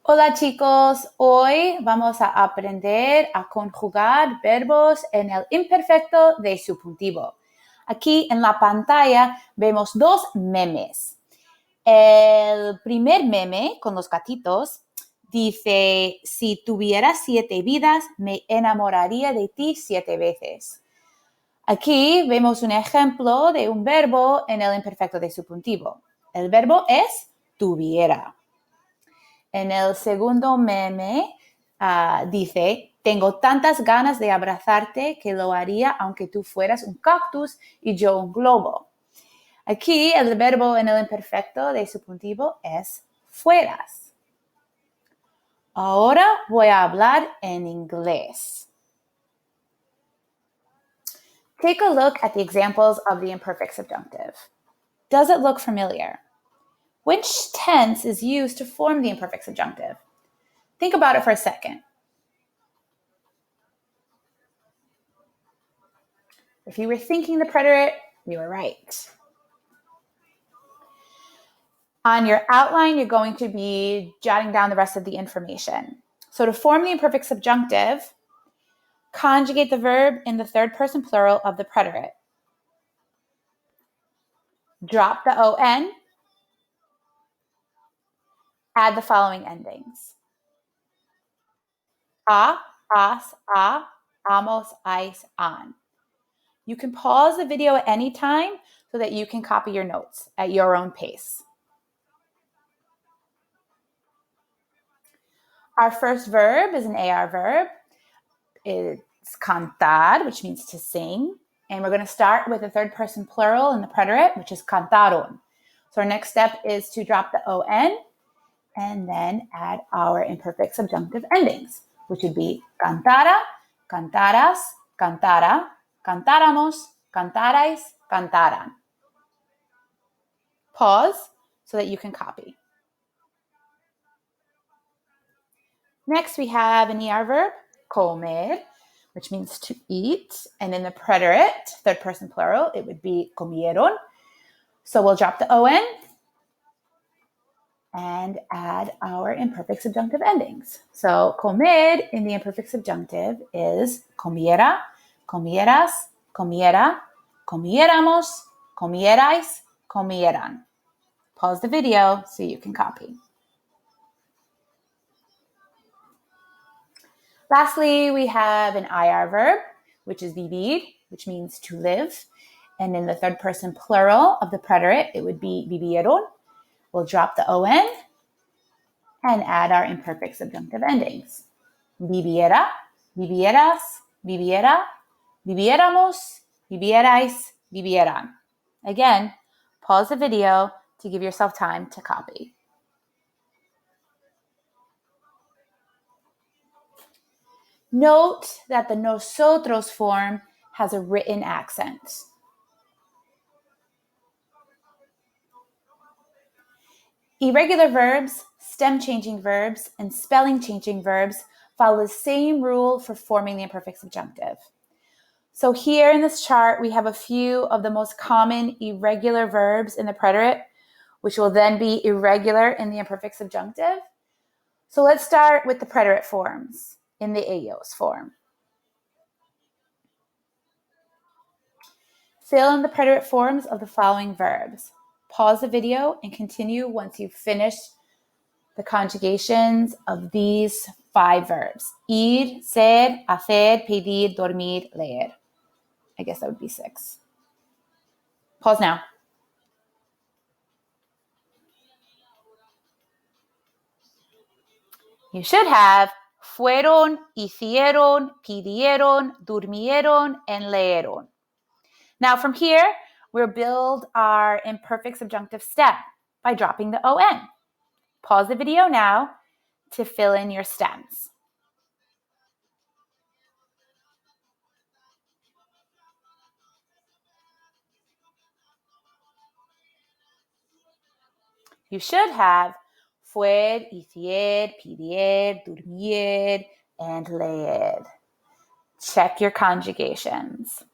Hola chicos, hoy vamos a aprender a conjugar verbos en el imperfecto de subjuntivo. Aquí en la pantalla vemos dos memes. El primer meme con los gatitos dice, si tuvieras 7 vidas, me enamoraría de ti 7 veces. Aquí vemos un ejemplo de un verbo en el imperfecto de subjuntivo. El verbo es tuviera. En el segundo meme dice, tengo tantas ganas de abrazarte que lo haría aunque tú fueras un cactus y yo un globo. Aquí el verbo en el imperfecto de subjuntivo es fueras. Ahora voy a hablar en inglés. Take a look at the examples of the imperfect subjunctive. Does it look familiar? Which tense is used to form the imperfect subjunctive? Think about it for a second. If you were thinking the preterite, you were right. On your outline, you're going to be jotting down the rest of the information. So to form the imperfect subjunctive, conjugate the verb in the third person plural of the preterite. Drop the on. Add the following endings. A, as, a, amos, ais, an. You can pause the video at any time so that you can copy your notes at your own pace. Our first verb is an AR verb. It's cantar, which means to sing. And we're going to start with the third person plural in the preterite, which is cantaron. So our next step is to drop the on and then add our imperfect subjunctive endings, which would be cantara, cantaras, cantara, cantáramos, cantarais, cantaran. Pause so that you can copy. Next, we have an ER verb, comer, which means to eat. And in the preterite, third person plural, it would be comieron. So we'll drop the on and add our imperfect subjunctive endings. So comer in the imperfect subjunctive is comiera, comieras, comiera, comiéramos, comierais, comieran. Pause the video so you can copy. Lastly, we have an IR verb, which is vivir, which means to live. And in the third person plural of the preterite, it would be vivieron. We'll drop the on and add our imperfect subjunctive endings. Viviera, vivieras, viviera, viviéramos, vivierais, vivieran. Again, pause the video to give yourself time to copy. Note that the nosotros form has a written accent. Irregular verbs, stem-changing verbs, and spelling-changing verbs follow the same rule for forming the imperfect subjunctive. So here in this chart, we have a few of the most common irregular verbs in the preterite, which will then be irregular in the imperfect subjunctive. So let's start with the preterite forms in the ellos form. Fill in the preterite forms of the following verbs. Pause the video and continue once you've finished the conjugations of these 5 verbs. Ir, ser, hacer, pedir, dormir, leer. I guess that would be 6. Pause now. You should have fueron, hicieron, pidieron, durmieron, and leeron. Now from here, we'll build our imperfect subjunctive stem by dropping the on. Pause the video now to fill in your stems. You should have fuer, hicier, pidier, durmier, and leer. Check your conjugations.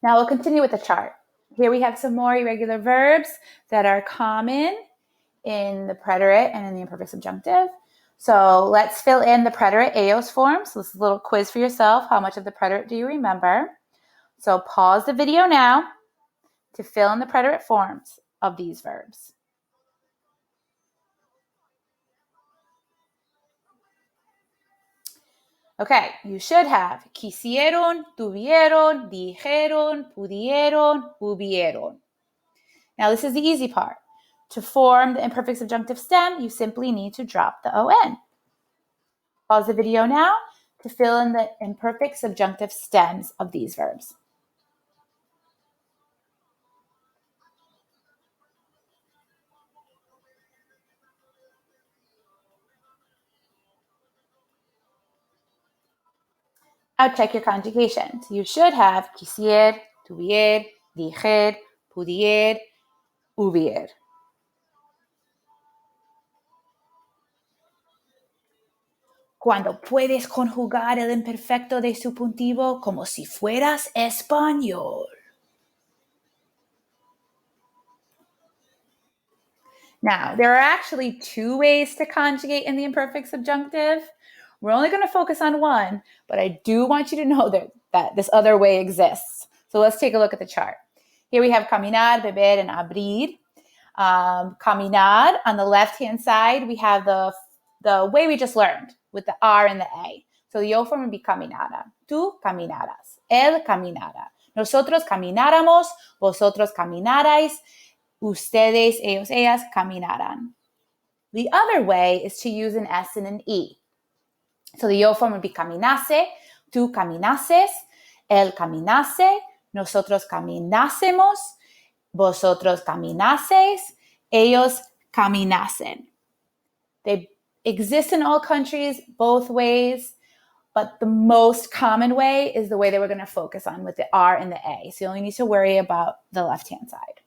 Now we'll continue with the chart. Here we have some more irregular verbs that are common in the preterite and in the imperfect subjunctive. So let's fill in the preterite eos form. So this is a little quiz for yourself. How much of the preterite do you remember? So pause the video now to fill in the preterite forms of these verbs. Okay, you should have quisieron, tuvieron, dijeron, pudieron, hubieron. Now this is the easy part. To form the imperfect subjunctive stem, you simply need to drop the on. Pause the video now to fill in the imperfect subjunctive stems of these verbs. Now check your conjugations. You should have quisier, tuvier, dijer, pudier, hubier. Cuando puedes conjugar el imperfecto de subjuntivo como si fueras español. Now, there are actually two ways to conjugate in the imperfect subjunctive. We're only going to focus on one, but I do want you to know that this other way exists. So let's take a look at the chart. Here we have caminar, beber, and abrir. Caminar, on the left-hand side, we have the way we just learned with the R and the A. So the yo form would be caminara. Tú caminaras. Él caminara. Nosotros camináramos. Vosotros caminarais. Ustedes, ellos, ellas caminaran. The other way is to use an S and an E. So the yo form would be caminase, tú caminases, él caminase, nosotros caminásemos, vosotros caminaseis, ellos caminasen. They exist in all countries both ways, but the most common way is the way that we're going to focus on with the R and the A. So you only need to worry about the left-hand side.